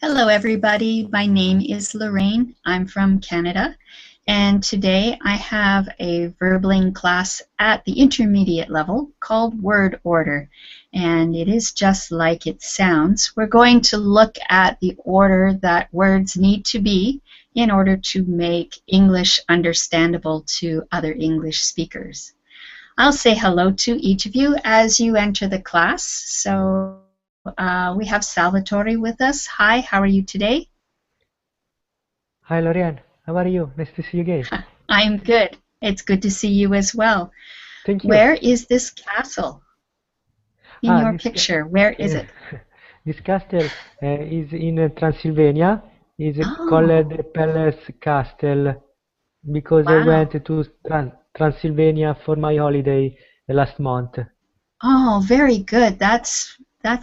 Hello, everybody. My name is Lorraine. I'm from Canada, and today I have a Verbling class at the intermediate level called Word Order, and it is just like it sounds. We're going to look at the order that words need to be in order to make English understandable to other English speakers. I'll say hello to each of you as you enter the class. So we have Salvatore with us. Hi, how are you today? Hi Lorian, how are you? Nice to see you again. I'm good. It's good to see you as well. Thank you. Where is this castle in your This picture? Where is it? this castle is in Transylvania. Is called Oh, the Palace Castle because I wow. went to Transylvania for my holiday last month. Oh, very good. That's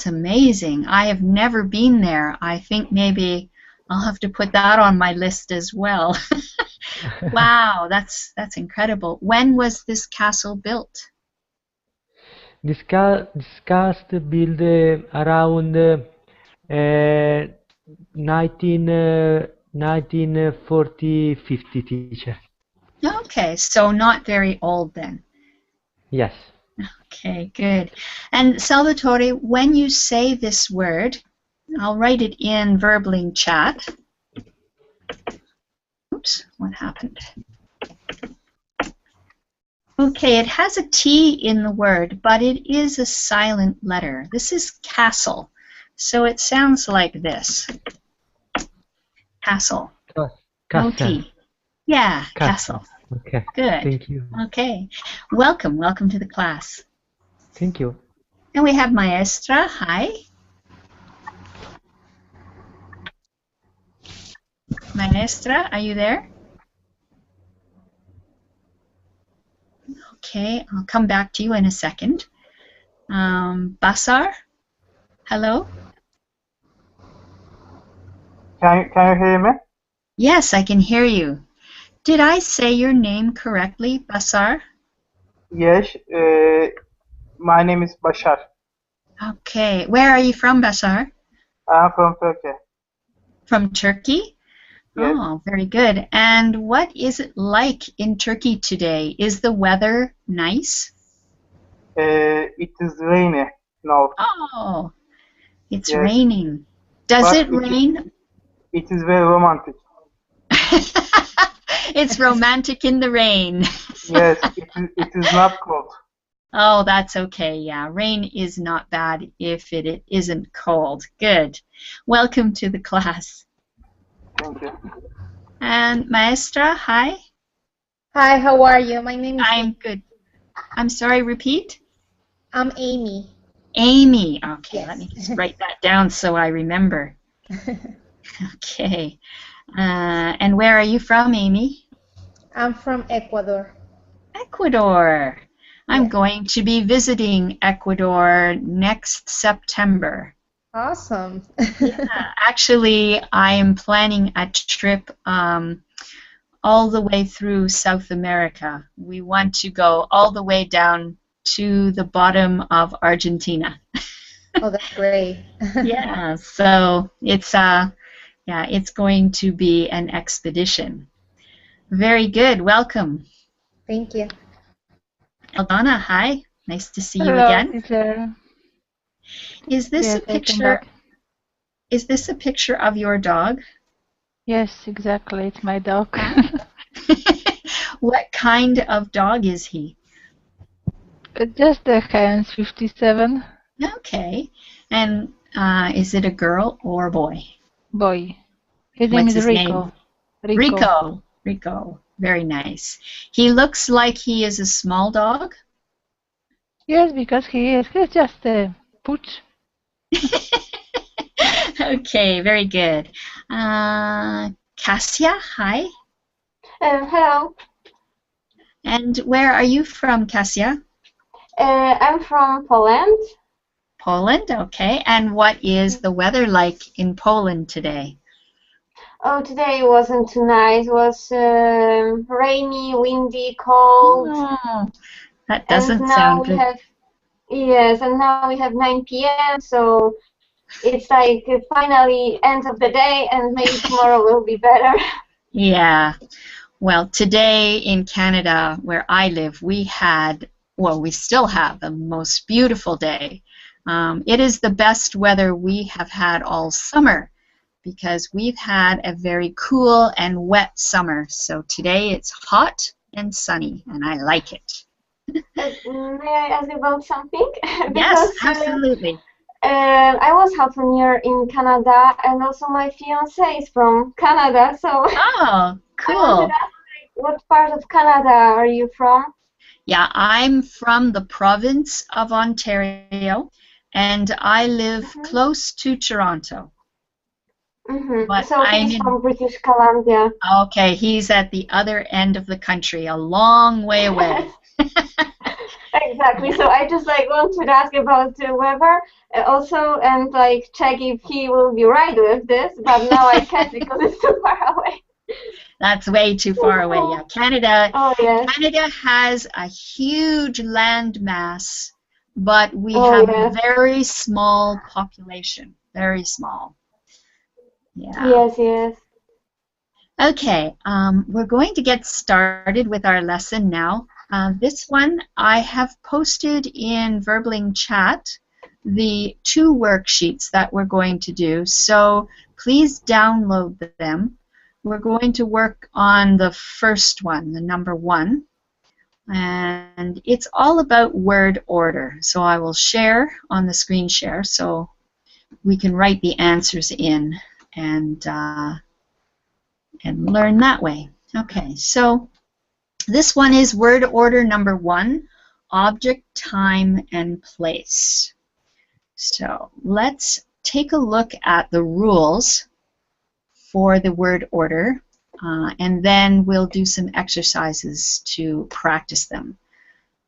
amazing. I have never been there. I think maybe I'll have to put that on my list as well. Wow, that's incredible. When was this castle built? This castle built around 19, 1940, 50 teacher. Okay, so not very old then. Yes. Okay, good. And Salvatore, when you say this word, I'll write it in Verbling chat. Oops, what happened? Okay, it has a T in the word, but it is a silent letter. This is castle. So it sounds like this. Castle. No Castle. T. Yeah, Castle. castle. Okay. Good. Thank you. Okay. Welcome to the class. Thank you. And we have Maestra. Hi. Maestra, are you there? Okay, I'll come back to you in a second. Basar, hello? Can you hear me? Yes, I can hear you. Did I say your name correctly, Basar? Yes. My name is Bashar. Okay, where are you from, Basar? I'm from Turkey. From Turkey? Yes. Oh, very good. And what is it like in Turkey today? Is the weather nice? It is rainy now. Oh, it's Yes. raining. Does But it rain? it is very romantic. It's romantic in the rain. Yes. It is not cold. Oh, that's okay. Yeah, rain is not bad if it isn't cold. Good. Welcome to the class. Thank you. And Maestra, hi. Hi, how are you? My name is I'm good. I'm sorry, repeat? I'm Amy. Amy. Okay, Yes. let me just write that down so I remember. Okay. And where are you from, Amy? I'm from Ecuador. Ecuador. I'm Yes. going to be visiting Ecuador next September. Awesome. Yeah, actually, I am planning a trip all the way through South America. We want to go all the way down to the bottom of Argentina. Oh, that's great. Yeah, so it's going to be an expedition. Very good. Welcome. Thank you. Aldana, hi. Nice to see you Hello, again. teacher. Is this Yes, a I come picture? back. Is this a picture of your dog? Yes, exactly. It's my dog. What kind of dog is he? Just the hands 57 Okay. And is it a girl or a boy? boy. His name What's is his name? Rico. Rico. Rico. Very nice. He looks like he is a small dog. Yes, because he's just a pooch. Okay, very good. Kasia, hi. Hello. And where are you from, Kasia? I'm from Poland. Poland, okay. And what is the weather like in Poland today? Oh, today wasn't too nice. It was rainy, windy, cold. Oh, that And doesn't now sound we good. have, yes, and now we have 9 p.m. So it's like finally end of the day, and maybe tomorrow will be better. Yeah. Well, today in Canada, where I live, we had, well, we still have the most beautiful day. It is the best weather we have had all summer because we've had a very cool and wet summer. So today it's hot and sunny, and I like it. May I ask about something? Yes, Because absolutely. I was half a year in Canada, and also my fiance is from Canada, so Oh, I wanted cool. to ask, what part of Canada are you from? Yeah, I'm from the province of Ontario, and I live close to Toronto. But So I'm he's in, from British Columbia. okay, he's at the other end of the country, a long way away. Exactly. So I just like wanted to ask about the weather also, and like check if he will be right with this. But now I can't because it's too far away. That's way too far away. Yeah, Canada, Oh yes. Canada has a huge land mass, but we Oh have a yes. very small population. Very small. Yeah. Yes. Yes. Okay, we're going to get started with our lesson now. This one I have posted in Verbling chat the 2 worksheets that we're going to do, so please download them. We're going to work on the first one, the number 1, and it's all about word order. So I will share on the screen share so we can write the answers in and learn that way. Okay, so this one is word order number 1, object, time, and place. So let's take a look at the rules for the word order, and then we'll do some exercises to practice them.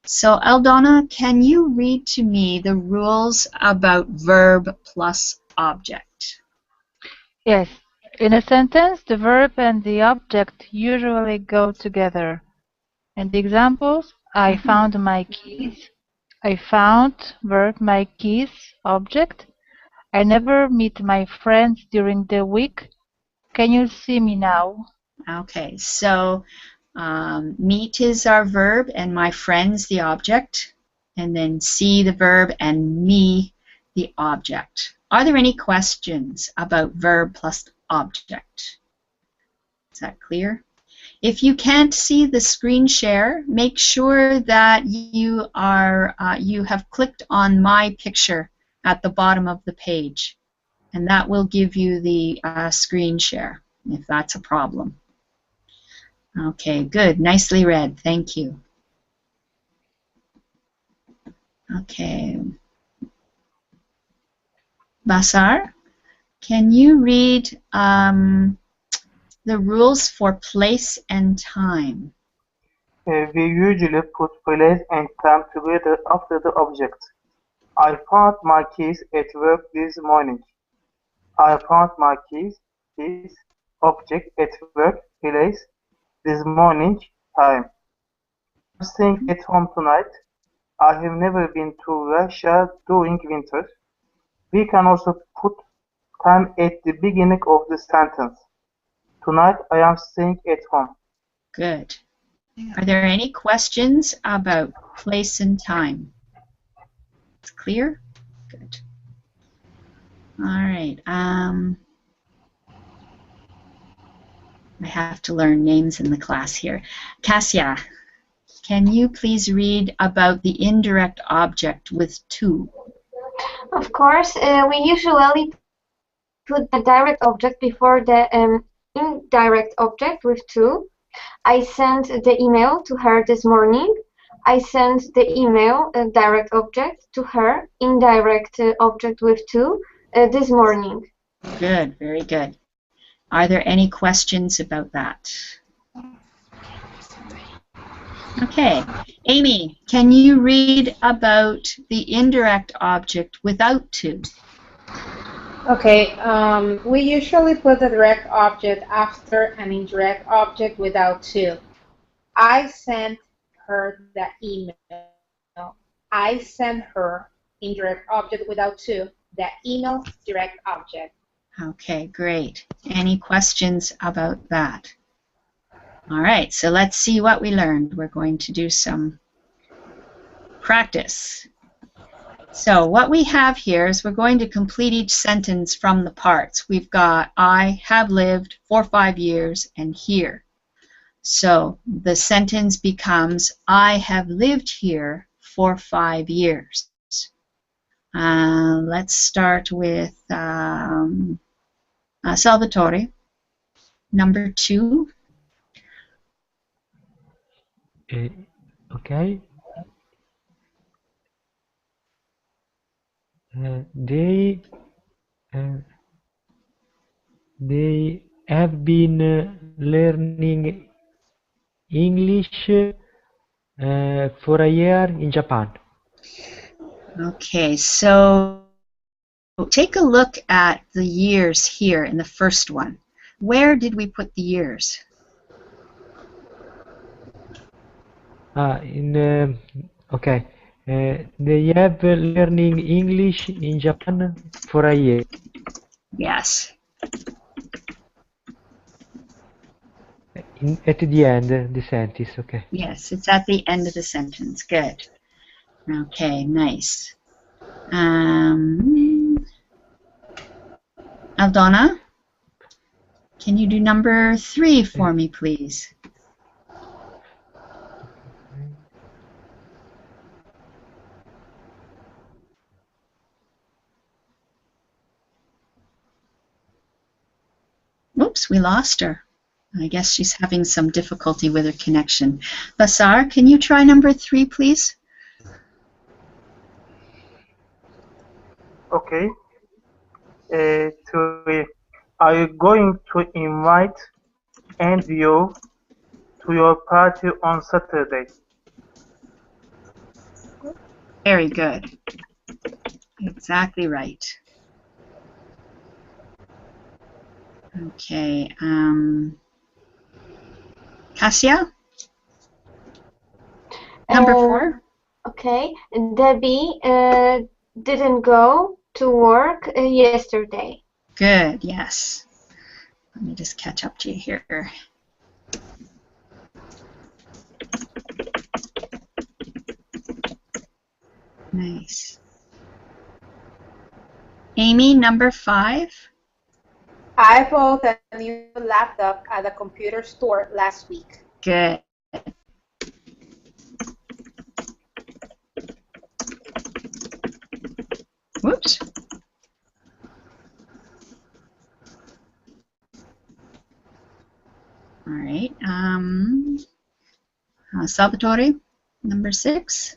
So Aldona, can you read to me the rules about verb plus object? Yes. In a sentence, the verb and the object usually go together. And the examples, I found my keys. I found, verb, my keys, object. I never meet my friends during the week. Can you see me now? Okay, so meet is our verb and my friend's the object, and then see the verb and me the object. Are there any questions about verb plus object? Is that clear? If you can't see the screen share, make sure that you have clicked on my picture at the bottom of the page, and that will give you the screen share if that's a problem. Okay, good. Nicely read. Thank you. Okay. Basar, can you read the rules for place and time? We usually put place and time together after the object. I found my keys at work this morning. I found my keys, object at work, place, this morning, time. I'm staying at home tonight. I have never been to Russia during winter. We can also put time at the beginning of the sentence. Tonight I am staying at home. Good. Are there any questions about place and time? It's clear? Good. All right. I have to learn names in the class here. Cassia, can you please read about the indirect object with to? Of course, we usually put the direct object before the indirect object with to. I sent the email to her this morning. I sent the email, direct object, to her, indirect object with to, this morning. Good, very good. Are there any questions about that? Okay. Amy, can you read about the indirect object without to? Okay, we usually put the direct object after an indirect object without to. I sent her the email. I sent her indirect object without to. the email direct object. Okay, great. Any questions about that? All right, so let's see what we learned. We're going to do some practice. So what we have here is we're going to complete each sentence from the parts. We've got I have lived for 5 years and here. So the sentence becomes I have lived here for 5 years. Let's start with Salvatore, number 2. Okay. They have been learning English for a year in Japan. Okay, so take a look at the years here in the first one. Where did we put the years? Okay. They have learning English in Japan for a year. Yes. At the end, the sentence. Okay. Yes, it's at the end of the sentence. Good. Okay, nice. Aldona, can you do number 3 for me, please? Oops, we lost her. I guess she's having some difficulty with her connection. Basar, can you try number 3, please? Okay. 3. Are you going to invite Andrew to your party on Saturday? Very good. Exactly right. Okay. Cassia? Number 4? Okay. Debbie didn't go to work yesterday. Good, yes. Let me just catch up to you here. Nice. Amy, number 5? I bought a new laptop at a computer store last week. Good. Whoops. All right. Salvatore, number 6.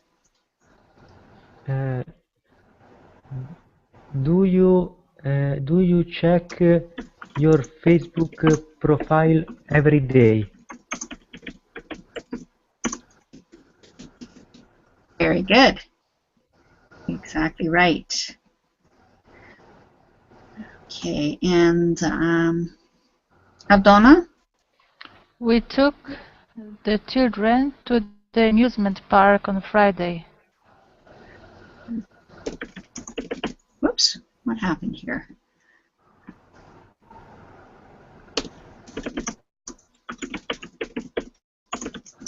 Do you check your Facebook profile every day? Very good. Exactly right. Okay, and Aldona? We took the children to the amusement park on Friday. Whoops, what happened here?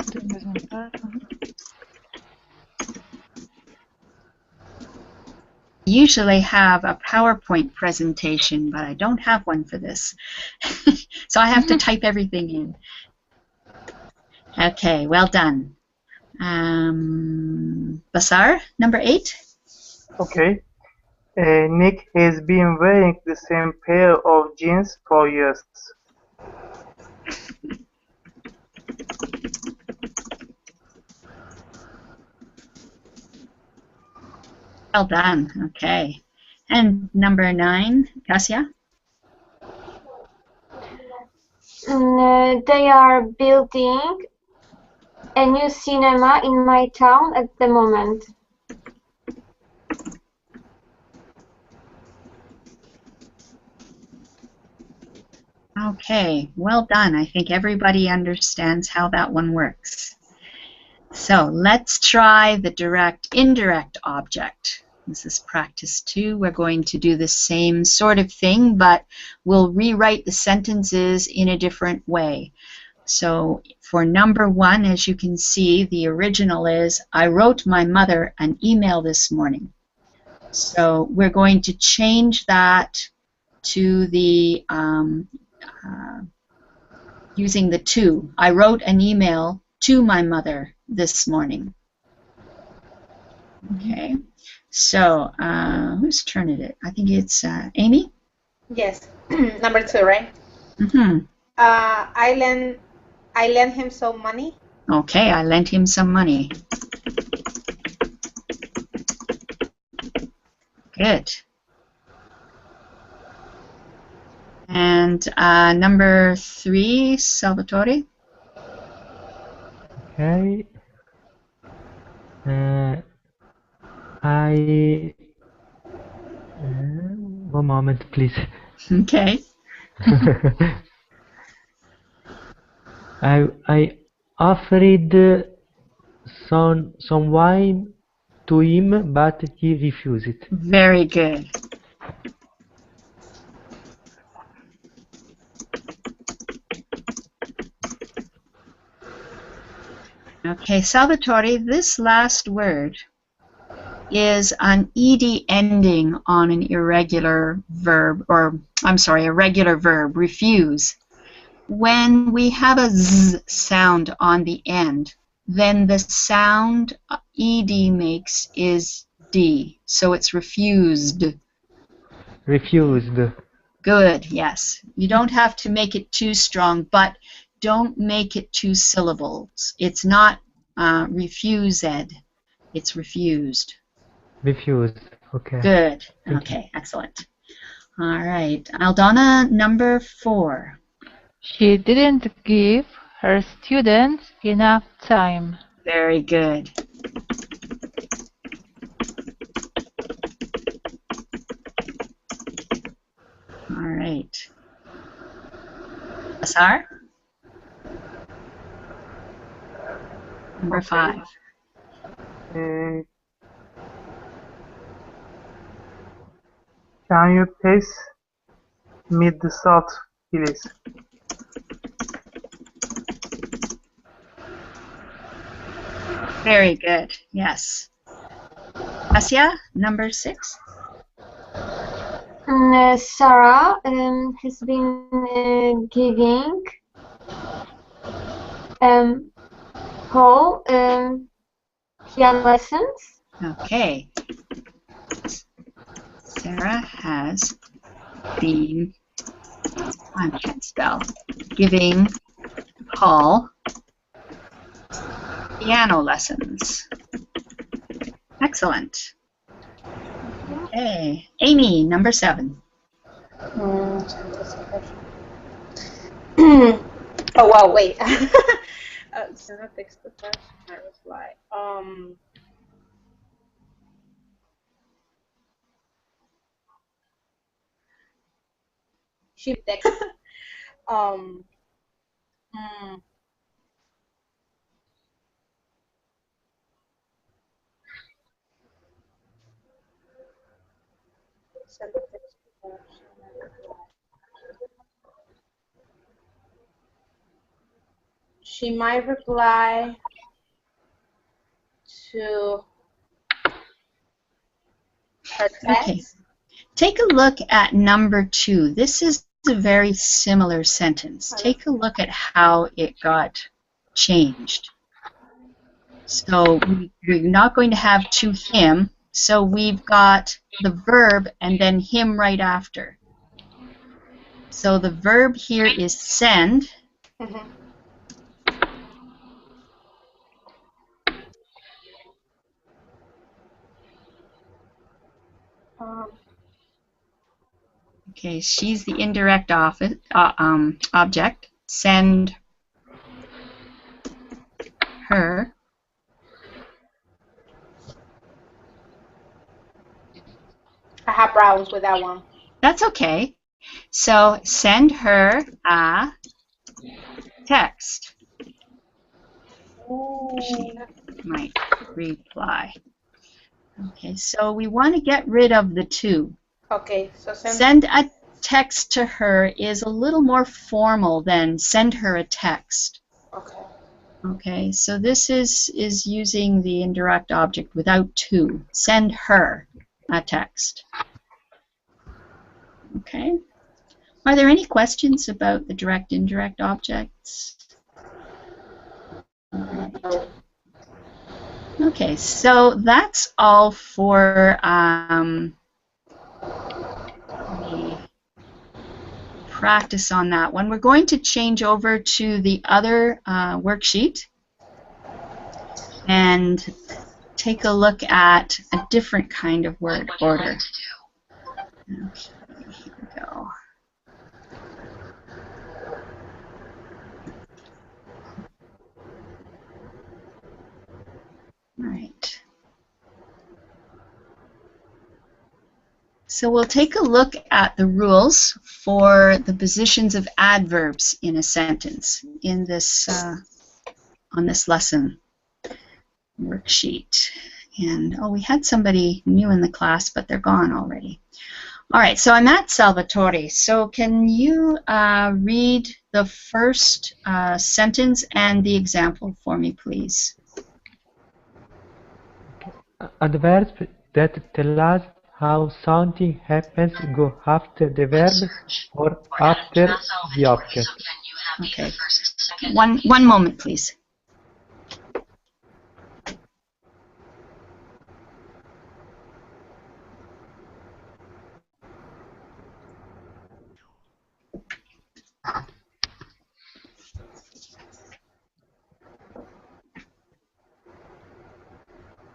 The amusement park. Usually have a PowerPoint presentation, but I don't have one for this. So I have to type everything in. Okay, well done. Basar, number 8. Okay. Nick has been wearing the same pair of jeans for years. Well done. Okay. And number 9, Cassia? They are building a new cinema in my town at the moment. Okay, well done. I think everybody understands how that one works. So let's try the direct-indirect object. This is practice 2. We're going to do the same sort of thing, but we'll rewrite the sentences in a different way. So for number 1, as you can see, the original is, I wrote my mother an email this morning. So we're going to change that to the using the to. I wrote an email to my mother this morning. Okay, so whose turn is it? I think it's Amy? Yes. Number 2, right? Mm-hmm. I lent him some money. Okay, I lent him some money. Good. And number 3, Salvatore? Okay. One moment, please. Okay. I offered some wine to him, but he refused it. Very good. Okay, Salvatore, this last word is an ed ending on an irregular verb, or I'm sorry, a regular verb, refuse. When we have a z sound on the end, then the sound ed makes is d, so it's refused. Refused. Good, yes. You don't have to make it too strong, but don't make it 2 syllables. It's not refused, it's refused. Refused. Okay. Good. Okay, excellent. All right. Aldana, number 4. She didn't give her students enough time. Very good. All right. Asar? Number 5. Can you pass me the salt, please? Very good. Yes. Asia, number 6. Sarah has been giving Paul piano lessons. Okay. Sarah has been, I can't spell, giving Paul piano lessons. Excellent. Okay. Amy, number 7. Oh, wow, wait. Sarah takes the question, I reply. She takes Sarah takes the question, I reply. She might reply to her text. Okay. Take a look at number 2. This is a very similar sentence. Take a look at how it got changed. So we're not going to have to him, so we've got the verb and then him right after. So the verb here is send. Mm-hmm. Okay, she's the indirect object. Send her. I have problems with that one. That's okay. So send her a text. Ooh. She might reply. Okay, so we want to get rid of the to. Okay, so Send a text to her is a little more formal than send her a text. Okay. Okay, so this is using the indirect object without to. Send her a text. Okay. Are there any questions about the direct indirect objects? All right. Okay, so that's all for the practice on that one. We're going to change over to the other worksheet and take a look at a different kind of word order. Okay, here we go. All right. So we'll take a look at the rules for the positions of adverbs in a sentence in this on this lesson worksheet. And oh, we had somebody new in the class, but they're gone already. All right, so I'm at Salvatore. So can you read the first sentence and the example for me, please? Adverbs that tell us how something happens go after the verb or after the object. Okay. One moment, please.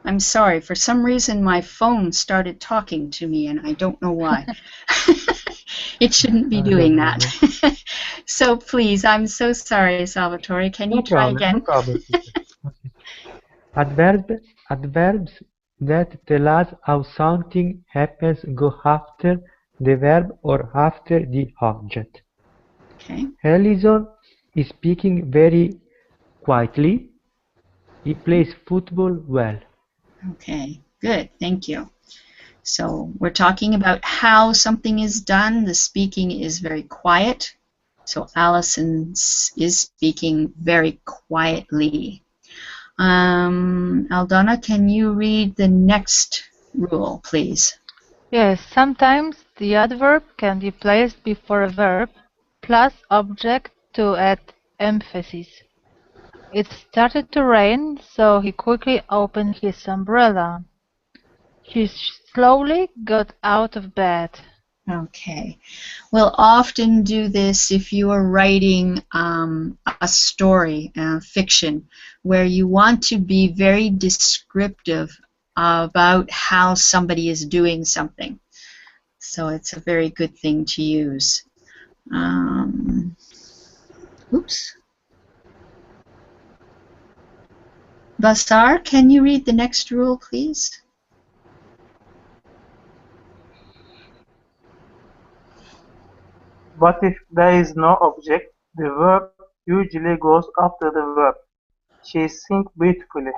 I'm sorry, for some reason my phone started talking to me and I don't know why. It shouldn't be doing that. So please, I'm so sorry, Salvatore. Can you try again? No problem. Adverbs that tell us how something happens go after the verb or after the object. Okay. Ellison is speaking very quietly. He plays football well. Okay, good, thank you. So we're talking about how something is done. The speaking is very quiet. So Allison is speaking very quietly. Aldona, can you read the next rule, please? Yes, sometimes the adverb can be placed before a verb plus object to add emphasis. It started to rain, so he quickly opened his umbrella. He slowly got out of bed. Okay. We'll often do this if you are writing a story, fiction, where you want to be very descriptive about how somebody is doing something. So it's a very good thing to use. Oops. Basar, can you read the next rule, please? But if there is no object, the verb usually goes after the verb. She sings beautifully.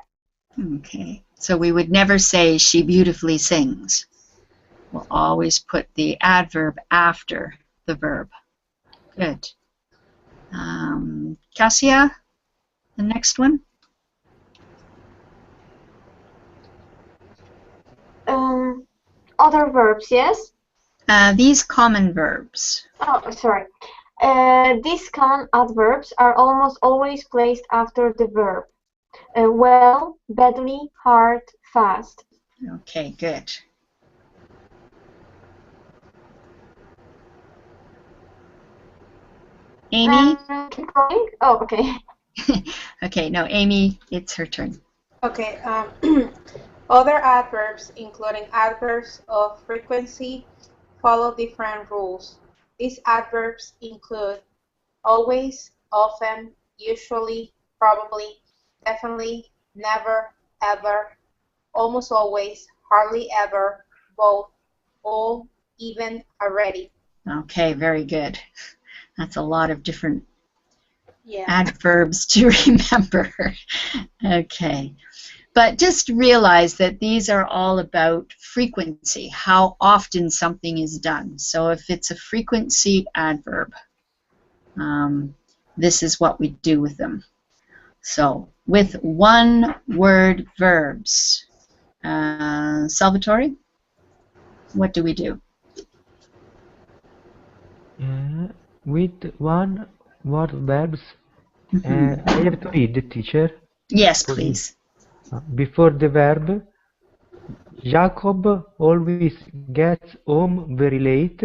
Okay, so we would never say she beautifully sings. We'll always put the adverb after the verb. Good. Cassia, the next one? Other verbs, yes? These common verbs. Oh, sorry. These common adverbs are almost always placed after the verb. Well, badly, hard, fast. Okay, good. Amy? Keep going? Oh, okay. Okay, no, Amy, it's her turn. Okay. Other adverbs, including adverbs of frequency, follow different rules. These adverbs include always, often, usually, probably, definitely, never, ever, almost always, hardly ever, both, all, even, already. Okay, very good. That's a lot of different Yeah. adverbs to remember. Okay. But just realize that these are all about frequency, how often something is done. So if it's a frequency adverb, this is what we do with them. So with one-word verbs, Salvatore, what do we do? With one-word verbs, I have to read the teacher. Yes, please. Before the verb, Jacob always gets home very late.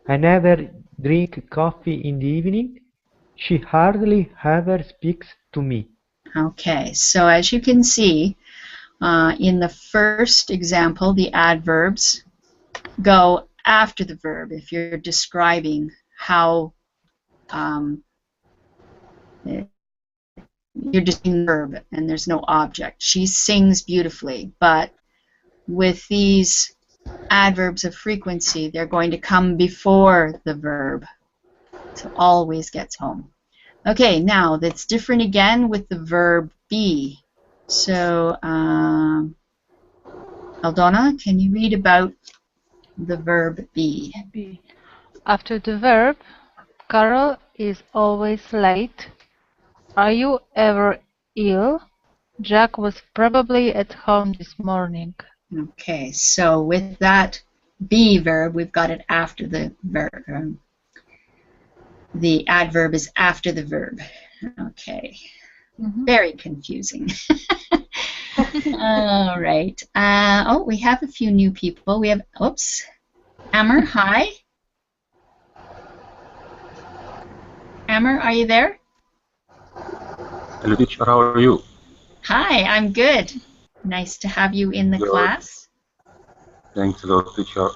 I never drink coffee in the evening. She hardly ever speaks to me. Okay, so as you can see, in the first example, the adverbs go after the verb if you're describing how you're just using the verb and there's no object. She sings beautifully, but with these adverbs of frequency, they're going to come before the verb. So always gets home. Okay, now that's different again with the verb be. So, Aldona, can you read about the verb be? After the verb, Carol is always late. Are you ever ill? Jack was probably at home this morning. Okay, so with that be verb, we've got it after the verb. The adverb is after the verb. Okay. Very confusing. All right. Oh, we have a few new people. We have, oops, Amber, hi. Amber, are you there? Hello, teacher. How are you? Hi, I'm good. Nice to have you in the class. Thanks a lot, teacher.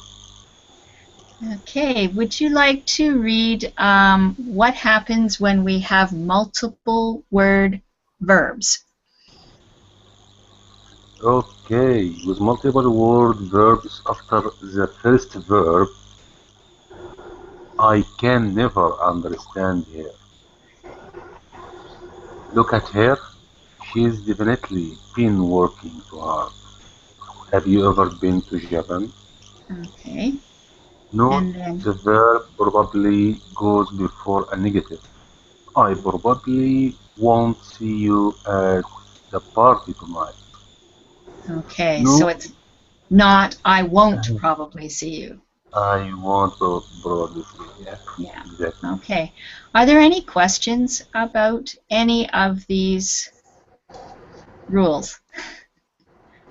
Okay, would you like to read what happens when we have multiple word verbs? Okay, with multiple word verbs after the first verb, I can never understand her. Look at her. She's definitely been working too hard. Have you ever been to Japan? Okay. Note the verb probably goes before a negative. I probably won't see you at the party tonight. Okay, No. so it's not I won't probably see you. I won't probably see you. Yeah. Exactly. Okay. Are there any questions about any of these rules?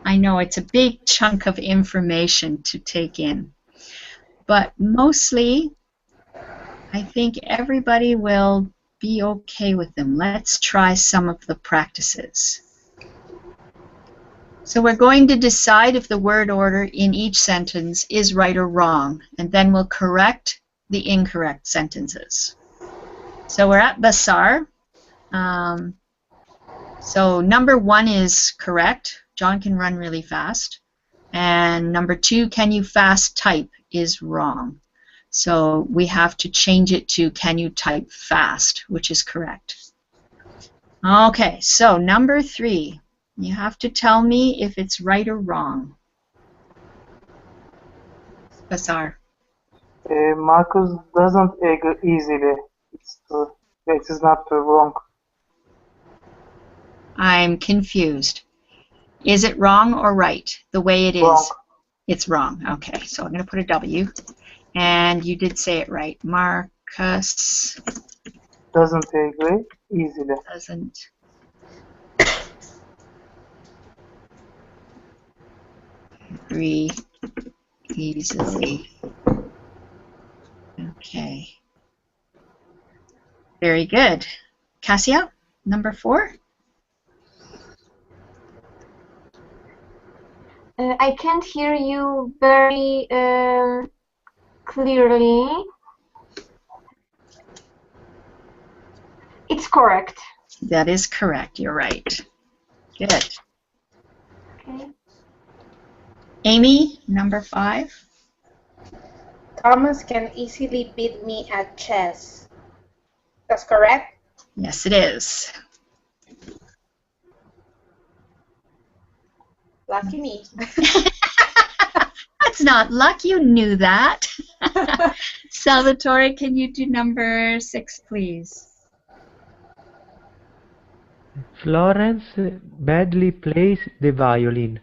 I know it's a big chunk of information to take in, but mostly I think everybody will be okay with them. Let's try some of the practices. So we're going to decide if the word order in each sentence is right or wrong, and then we'll correct the incorrect sentences. So we're at Basar. So number 1 is correct. John can run really fast. And number 2, can you fast type, is wrong. So we have to change it to can you type fast, which is correct. Okay, so number 3. You have to tell me if it's right or wrong. Basar. Marcus doesn't agree easily. It's true. It is not wrong. I'm confused. Is it wrong or right? The way it is. Wrong. It's wrong. Okay, so I'm going to put a W. And you did say it right. Marcus Doesn't agree easily. doesn't agree easily. Okay. Very good. Cassia, number 4. I can't hear you very clearly. It's correct. That is correct. You're right. Good. Okay. Amy, number 5. Thomas can easily beat me at chess. That's correct? Yes, it is. Lucky me. That's not luck. You knew that. Salvatore, can you do number 6, please? Florence badly plays the violin.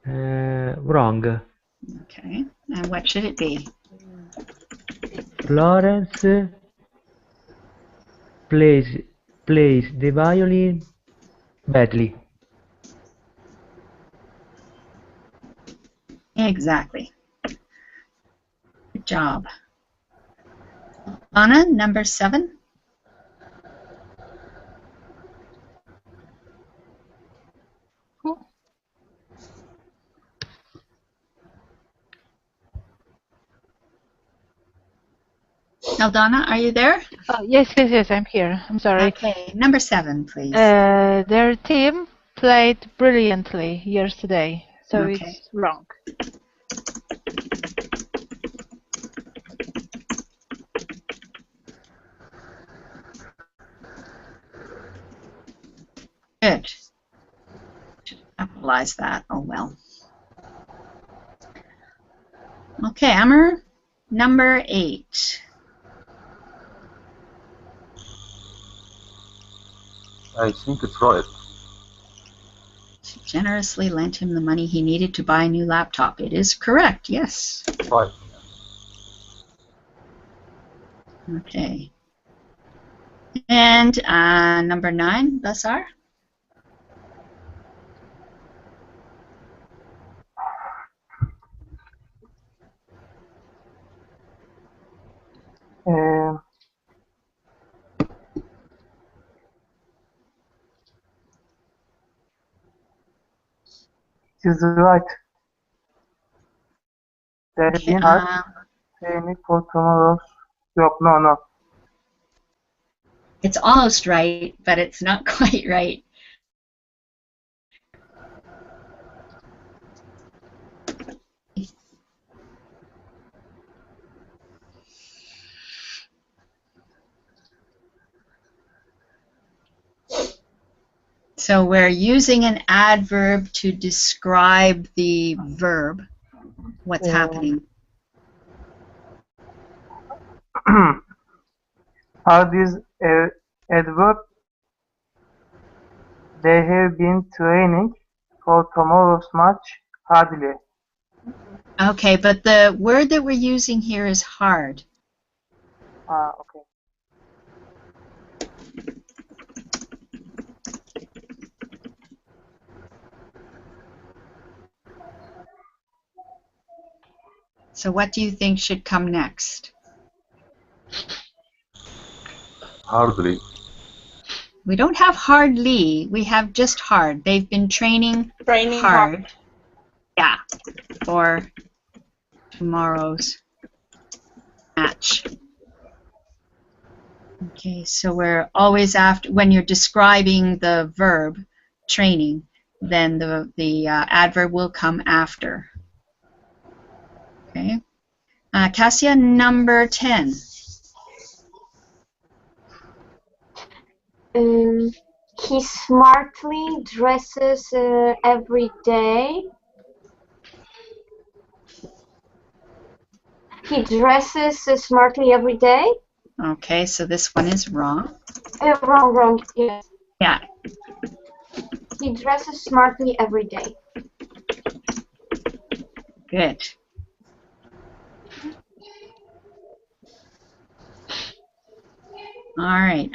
Wrong. Okay. And what should it be? Florence plays the violin badly. Exactly. Good job. Anna, number 7. Aldana, are you there? Oh, yes, I'm here. I'm sorry. Okay, number 7, please. Their team played brilliantly yesterday, so Okay. it's wrong. Good. Should capitalize that. Oh well. Okay, Amber, number 8. I think it's right. She generously lent him the money he needed to buy a new laptop. It is correct, yes. Right. Okay. And number 9, Basar. It is right. There have been training for tomorrow's. No. It's almost right, but it's not quite right. So we're using an adverb to describe the verb, what's happening. Are these adverbs? They have been training for tomorrow's match hardly. Okay, but the word that we're using here is hard. Okay. So what do you think should come next? Hardly. We don't have hardly, we have just hard. They've been training hard. Yeah, for tomorrow's match. Okay, so we're always after, when you're describing the verb, training, then the adverb will come after. Okay. Cassia, number 10. He smartly dresses every day. He dresses smartly every day. Okay, so this one is wrong. Wrong, yes. Yeah. He dresses smartly every day. Good. All right.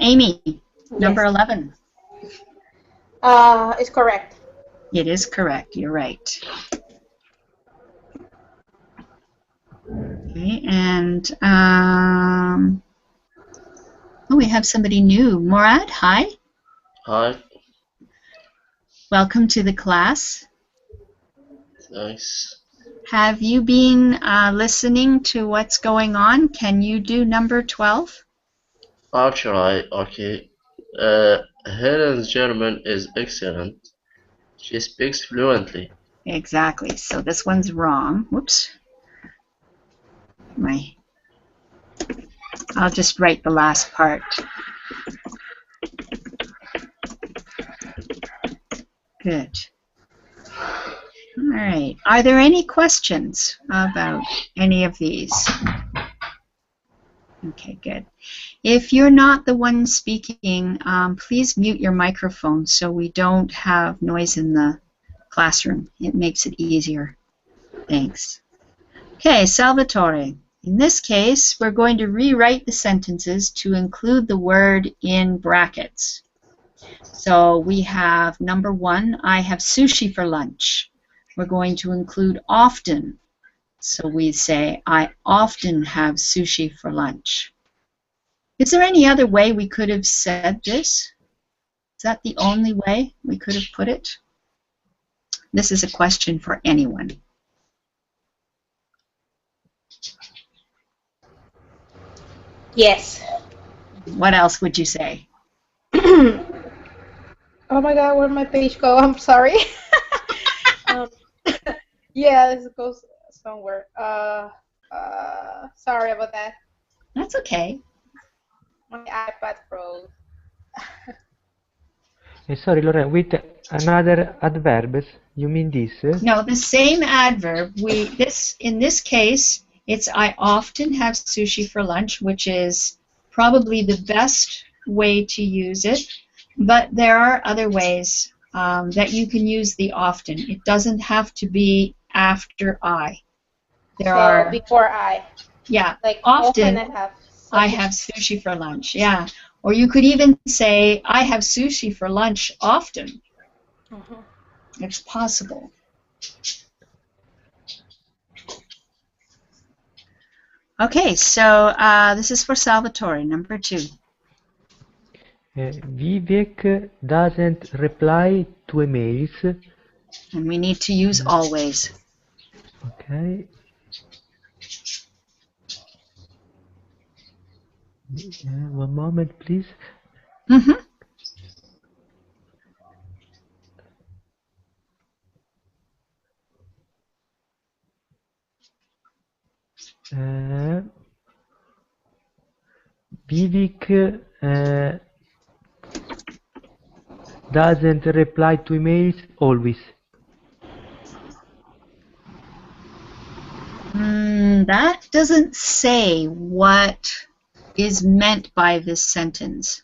Amy, number 11. It's correct. It is correct. You're right. Okay, and oh, we have somebody new. Morad, hi. Hi. Welcome to the class. Thanks. Have you been listening to what's going on? Can you do number 12? I'll try. Okay. Helen's German is excellent. She speaks fluently. Exactly. So this one's wrong. Whoops. I'll just write the last part. Good. All right. Are there any questions about any of these? Okay, good. If you're not the one speaking, please mute your microphone so we don't have noise in the classroom. It makes it easier. Thanks. Okay, Salvatore. In this case, we're going to rewrite the sentences to include the word in brackets. So we have number 1, I have sushi for lunch. We're going to include often. So we say, I often have sushi for lunch. Is there any other way we could have said this? Is that the only way we could have put it? This is a question for anyone. Yes. What else would you say? Oh my God, where'd my page go? I'm sorry. Yeah, this goes somewhere. Sorry about that. That's okay. My iPad froze. Sorry, Lorraine, with another adverbs, you mean this? No, the same adverb. In this case, it's I often have sushi for lunch, which is probably the best way to use it. But there are other ways that you can use the often. It doesn't have to be after I. There are before I. Yeah, Like often I I have sushi for lunch. Yeah, or you could even say I have sushi for lunch often. It's possible. Okay, so this is for Salvatore, number 2. Vivek doesn't reply to emails. And we need to use always. Okay. One moment, please. Vivek doesn't reply to emails always. That doesn't say what is meant by this sentence.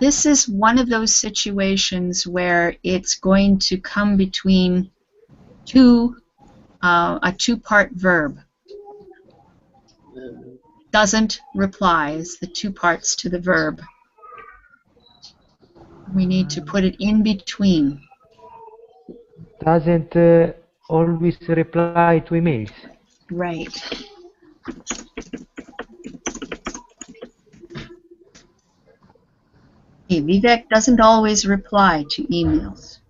This is one of those situations where it's going to come between a two-part verb. Doesn't reply is the two parts to the verb. We need to put it in between. Doesn't always reply to emails. Right. Okay, Vivek doesn't always reply to emails.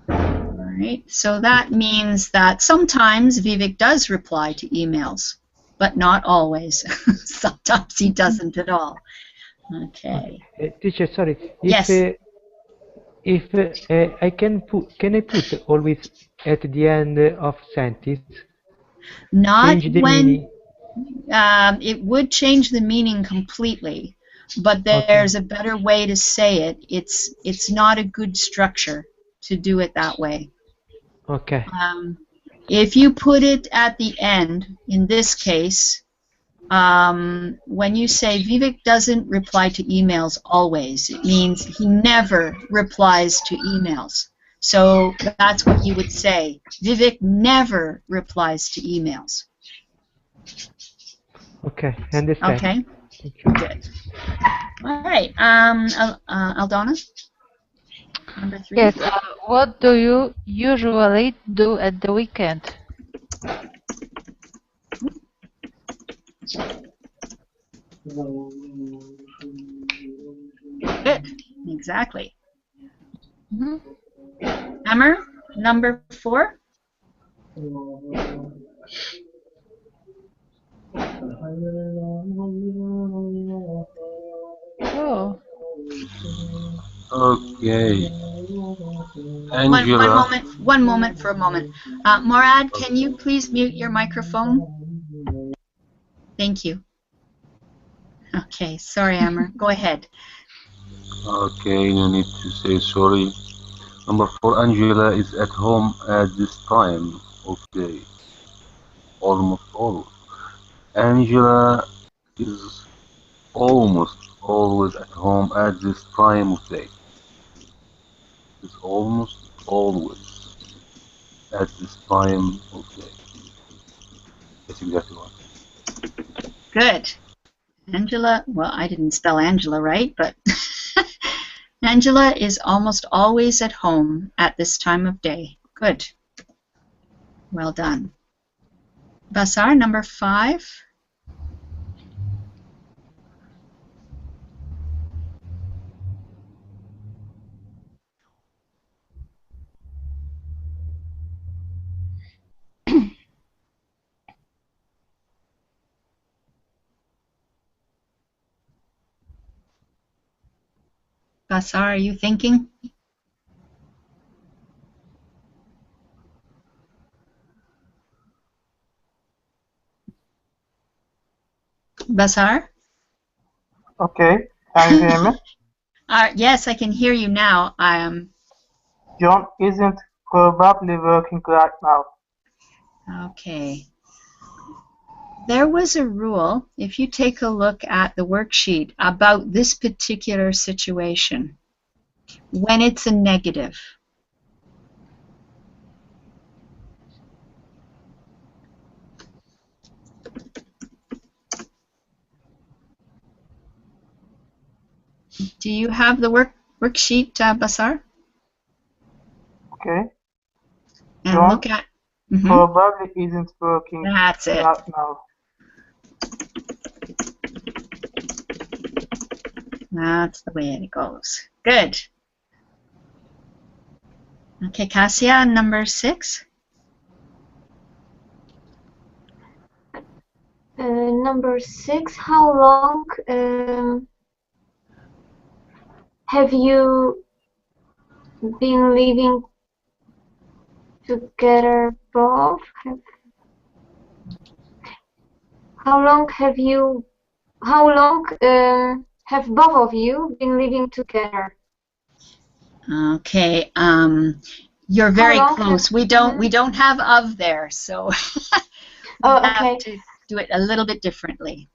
All right, so that means that sometimes Vivek does reply to emails, but not always. Sometimes he doesn't at all. Okay. Teacher, sorry. Yes. If can I put always at the end of sentence? Not change the when meaning. It would change the meaning completely, but there's a better way to say it. It's not a good structure to do it that way. Okay. If you put it at the end, in this case, when you say Vivek doesn't reply to emails always, it means he never replies to emails. So that's what you would say. Vivek never replies to emails. Okay, understand. Okay, good. All right, Aldona, number 3. Yes, what do you usually do at the weekend? Good, exactly. Emmer, number 4. Oh. Okay. Angela. One moment for a moment. Morad, can you please mute your microphone? Thank you. Okay, sorry, Emmer. Go ahead. Okay, no need to say sorry. Number 4, Angela is at home at this time of day. Almost always. Angela is almost always at home at this time of day. Is almost always at this time of day. That's exactly right. Good. Angela, well, I didn't spell Angela right, but Angela is almost always at home at this time of day. Good. Well done. Basar, number 5. Basar, are you thinking? Basar? Okay, can you hear me? Yes, I can hear you now. John isn't probably working right now. Okay. There was a rule, if you take a look at the worksheet, about this particular situation. When it's a negative. Do you have the worksheet, Basar? Okay. And John look at... probably isn't working That's it. right now. That's the way it goes. Good. Okay, Cassia, number 6. Number 6, how long have you been living together both? How long have both of you been living together? Okay, you're very close. We don't have of there, so we have to do it a little bit differently.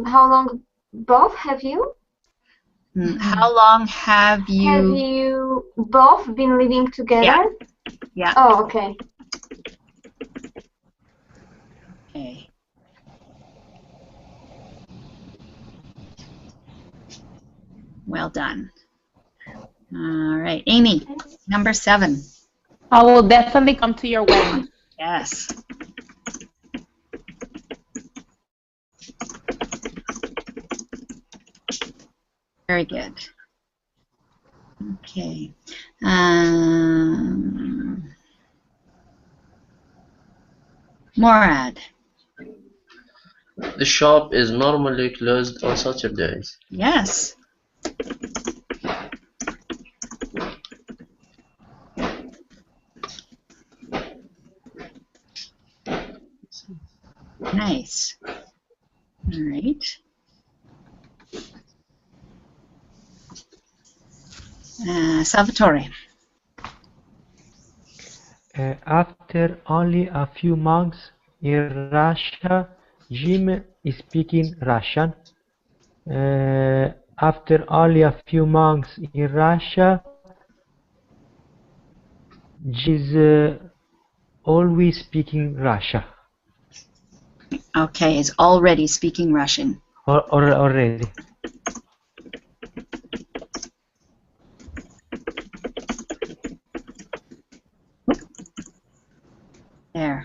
How long both have you? How long have you... Have you both been living together? Yeah. Oh, okay. Okay. Well done. All right, Amy, number 7. I will definitely come to your wedding. Yes. Very good. Okay. Morad. The shop is normally closed on Saturdays. Yes. Nice. All right. Salvatore. After only a few months in Russia, Jim is speaking Russian. After only a few months in Russia, Jim always speaking Russia. Okay, is already speaking Russian. Already. There.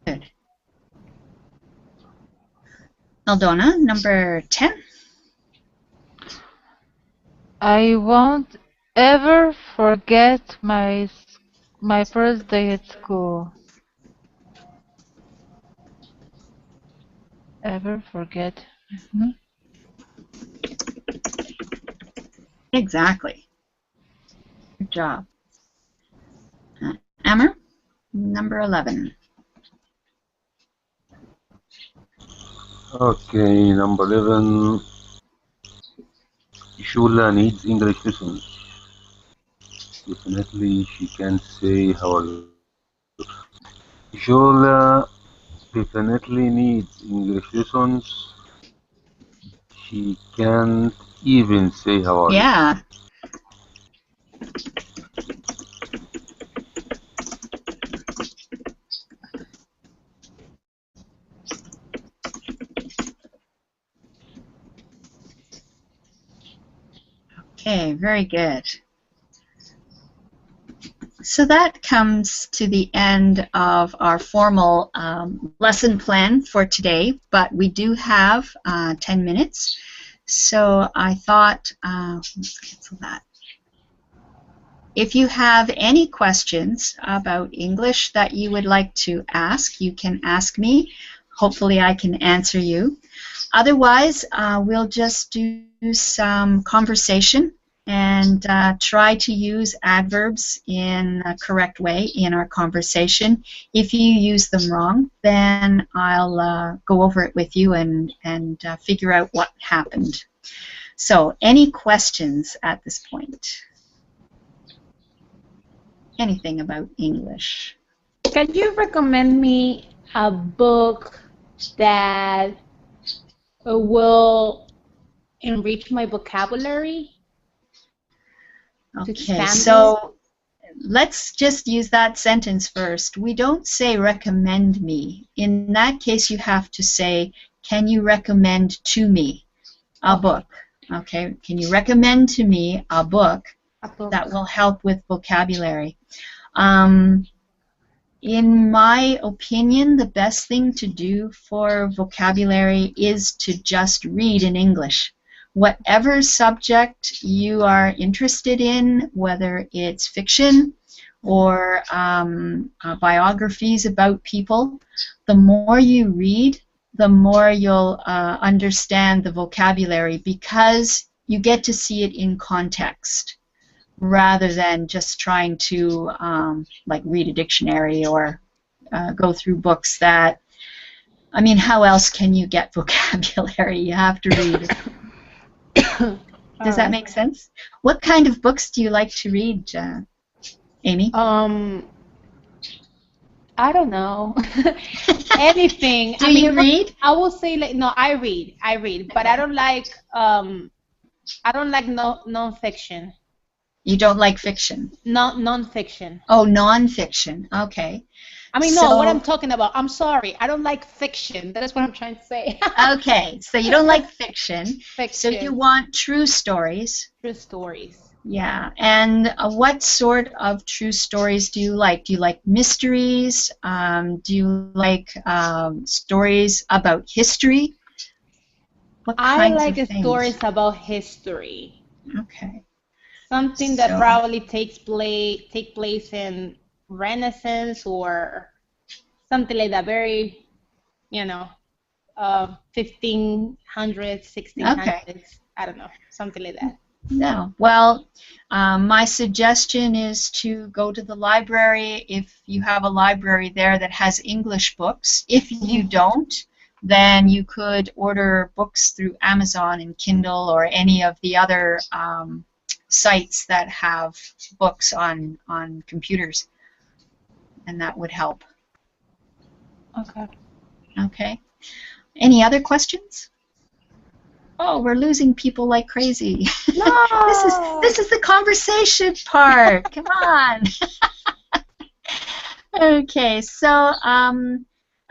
Good. Aldona, number 10. I won't ever forget my first day at school. Ever forget? Exactly. Good job. Amber, number 11. Okay, number 11. Shula needs English lessons. Definitely, she can say how are you. Shula definitely needs English lessons. She can't even say how are you. Yeah. Okay, very good. So that comes to the end of our formal lesson plan for today, but we do have 10 minutes. So I thought, let's cancel that. If you have any questions about English that you would like to ask, you can ask me. Hopefully I can answer you. Otherwise, we'll just do some conversation and try to use adverbs in a correct way in our conversation. If you use them wrong, then I'll go over it with you and figure out what happened. So, any questions at this point? Anything about English? Can you recommend me a book that will enrich my vocabulary? Okay, so let's just use that sentence first. We don't say recommend me. In that case, you have to say, can you recommend to me a book? Okay, can you recommend to me a book that will help with vocabulary? In my opinion, the best thing to do for vocabulary is to just read in English. Whatever subject you are interested in, whether it's fiction or biographies about people, the more you read, the more you'll understand the vocabulary because you get to see it in context rather than just trying to like read a dictionary or go through books that, I mean, how else can you get vocabulary? You have to read. Does that make sense? What kind of books do you like to read, Amy? I don't know. Anything. Do you read? I will say like no. I read, but I don't like non-fiction. You don't like fiction? Non-fiction. Oh, non-fiction. Okay. I mean, no, what I'm talking about. I'm sorry. I don't like fiction. That is what I'm trying to say. Okay, so you don't like fiction. Fiction. So you want true stories. True stories. Yeah, and what sort of true stories do you like? Do you like mysteries? Do you like stories about history? What kinds I like of things? Stories about history. Okay. Something that probably take place in Renaissance or something like that. Very, 1500s, 1600s. Okay. I don't know, something like that. No. Well, my suggestion is to go to the library if you have a library there that has English books. If you don't, then you could order books through Amazon and Kindle or any of the other sites that have books on computers, and that would help. Okay. Okay. Any other questions? Oh, we're losing people like crazy. No! This is the conversation part. Come on. Okay, so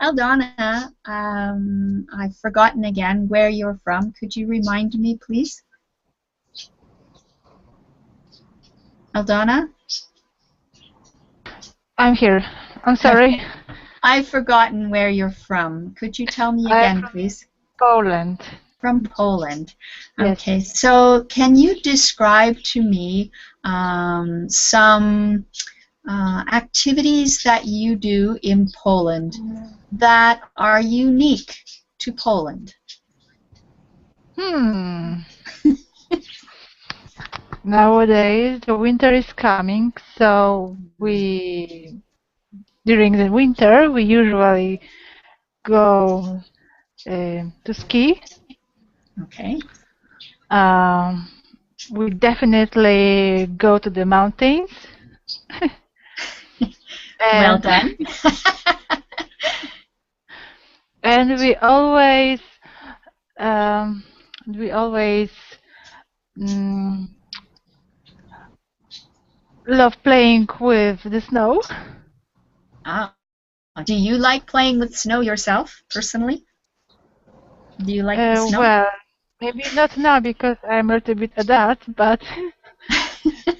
Aldana, I've forgotten again where you're from. Could you remind me, please? Aldana? I'm here. I'm sorry. I've forgotten where you're from. Could you tell me again, please? Poland. From Poland. Yes. Okay, so can you describe to me some activities that you do in Poland that are unique to Poland? Nowadays, the winter is coming, so during the winter, we usually go to ski. Okay. We definitely go to the mountains. Well And done. and we always mm, love playing with the snow. Ah, do you like playing with snow yourself, personally? Do you like the snow? Well, maybe not now because I'm a little bit adult, but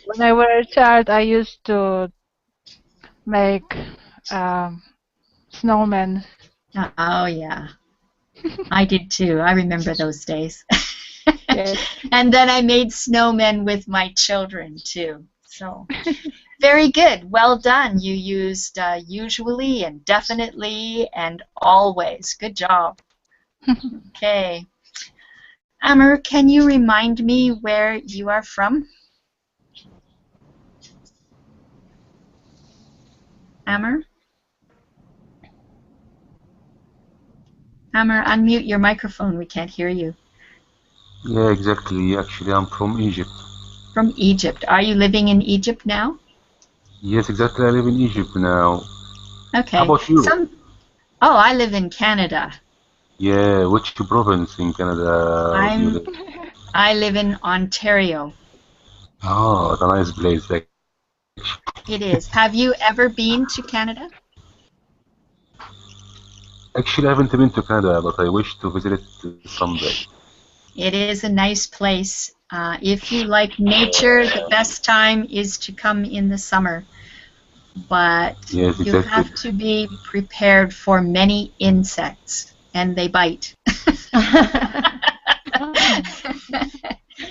when I was a child, I used to make snowmen. Oh, yeah. I did too. I remember those days. Yes. And then I made snowmen with my children too. So, very good. Well done. You used usually and definitely and always. Good job. Okay. Amr, can you remind me where you are from? Amr? Amr, unmute your microphone. We can't hear you. Yeah, exactly. Actually, I'm from Egypt. From Egypt. Are you living in Egypt now? Yes, exactly. I live in Egypt now. Okay. How about you? Oh, I live in Canada. Yeah, which province in Canada do you live? I live in Ontario. Oh, it's a nice place. It is. Have you ever been to Canada? Actually, I haven't been to Canada, but I wish to visit it someday. It is a nice place. If you like nature, the best time is to come in the summer. But Yes, you exactly. have to be prepared for many insects, and they bite.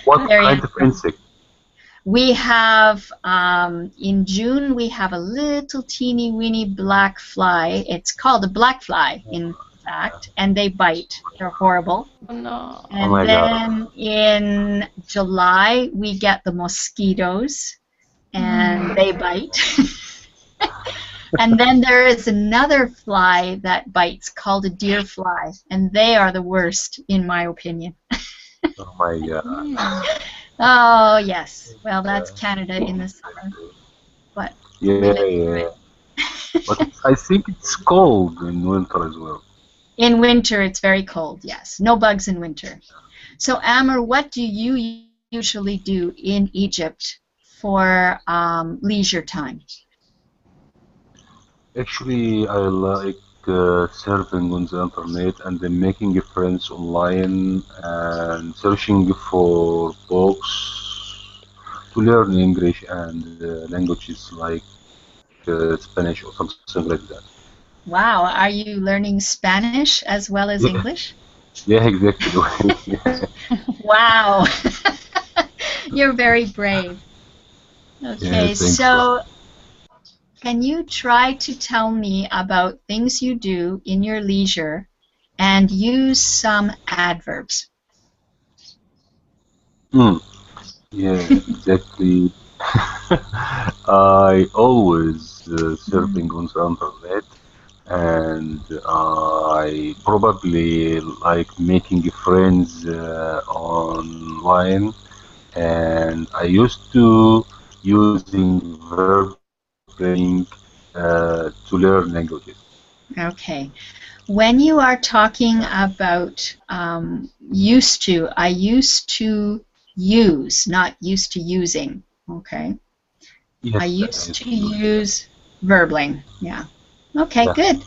What Very kind of insect? We have, in June, we have a little teeny weeny black fly. It's called a black fly, in fact, and they bite. They're horrible. Oh, no. Oh And my God. then in July, we get the mosquitoes, and they bite. And then there is another fly that bites called a deer fly, and they are the worst, in my opinion. Oh my God. Oh, yes. Well, that's Canada in the summer. But we Yeah, live through yeah. it. But I think it's cold in winter as well. In winter, it's very cold, yes. No bugs in winter. So, Amr, what do you usually do in Egypt for leisure time? Actually, I like surfing on the internet and then making friends online and searching for books to learn English and languages like Spanish or something like that. Wow, are you learning Spanish as well as Yeah, English? yeah, exactly. Wow. You're very brave. Yeah, Okay, thanks. so can you try to tell me about things you do in your leisure and use some adverbs? Yeah, exactly. I always surfing on the internet, and I probably like making friends online, and I used to using verb playing to learn languages. Okay. When you are talking about used to, I used to use, not used to using. Okay. I Yes, used yes, to use verbling. Yeah. Okay, yeah. good.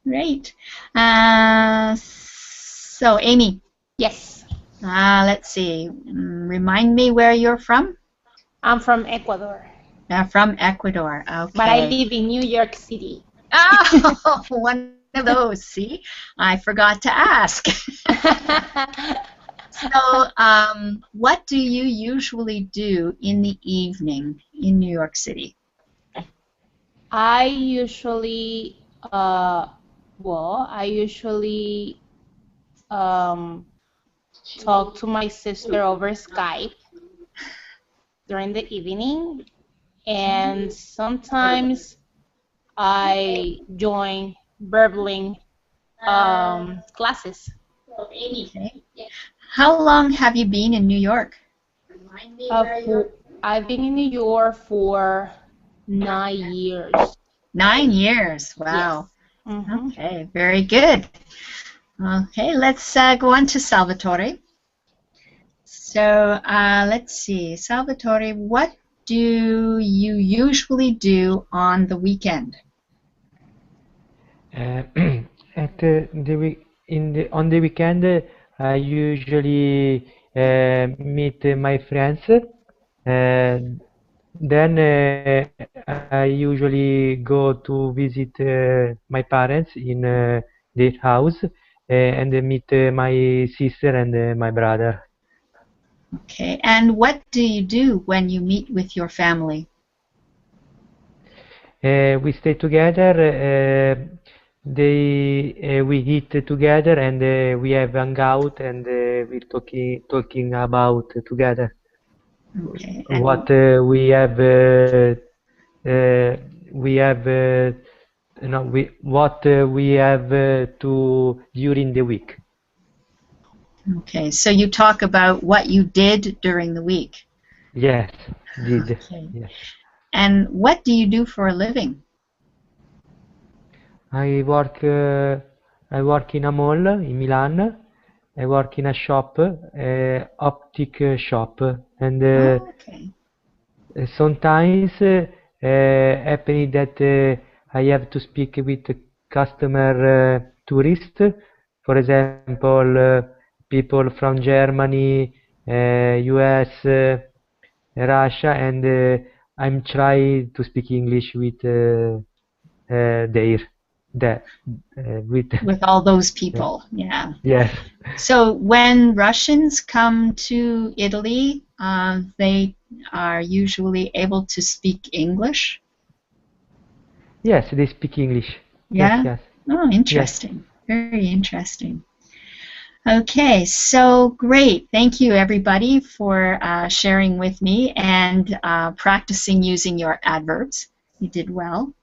Great. So, Amy, Yes, let's see. Remind me where you're from? I'm from Ecuador, From Ecuador. but I Okay. live in New York City. Oh, one of those. See, I forgot to ask. So, what do you usually do in the evening in New York City? I usually, I usually talk to my sister over Skype during the evening, and sometimes I join Burbling Classes. Okay. How long have you been in New York? I've been in New York for 9 years. 9 years. Wow. Okay, very good. Okay, let's go on to Salvatore. So let's see, Salvatore, what do you usually do on the weekend? On the weekend, I usually meet my friends. Then I usually go to visit my parents in their house and meet my sister and my brother. Okay, and what do you do when you meet with your family? We stay together. We eat together and we have hang out and we're talking about together. Okay. What what we have to during the week. Okay, so you talk about what you did during the week. Yes, did. Okay. Yes. And what do you do for a living? I work in a mall in Milan. I work in a shop, optic shop, and Okay. sometimes happening that I have to speak with customer tourists, for example, people from Germany, US, Russia, and I'm trying to speak English with with all those people. Yeah. Yes. So when Russians come to Italy, they are usually able to speak English. Yes, they speak English. Yeah. Yes. Oh, interesting. Yes. Very interesting. Okay, so great. Thank you, everybody, for sharing with me and practicing using your adverbs. You did well.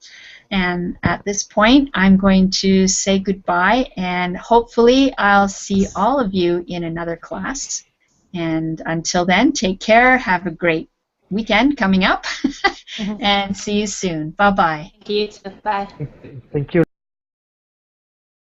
And at this point, I'm going to say goodbye, and hopefully I'll see all of you in another class. And until then, take care. Have a great weekend coming up, and see you soon. Bye-bye. Thank you. Bye. Thank you.